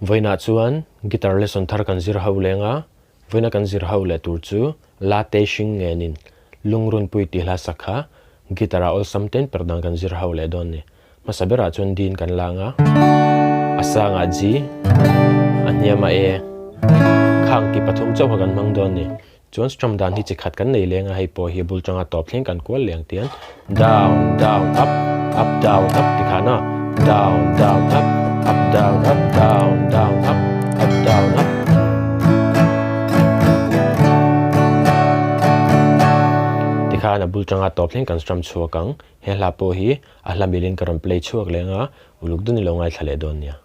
voina chuan guitar lesson thar kan zir ho lenga voina kan zir ho le tur chu la te hring ngenin lungrun pui ti hla sakha gitara ol samten perdang kan zir ho le don ni masabera chuan din kan langa asanga ji anyama e khang ki pathum chaw kan mang don ni chuan strum dan hi chi khat kan nei lenga hei po hi bul changa top thleng kan kual leng tian down down up up down up tikhana down down up up down up down down up up down up tikhana bul changa top thleng kan strum chuakang he hla po hi a hlamilin karam play chuak lenga uluk dun lo ngai thale don nia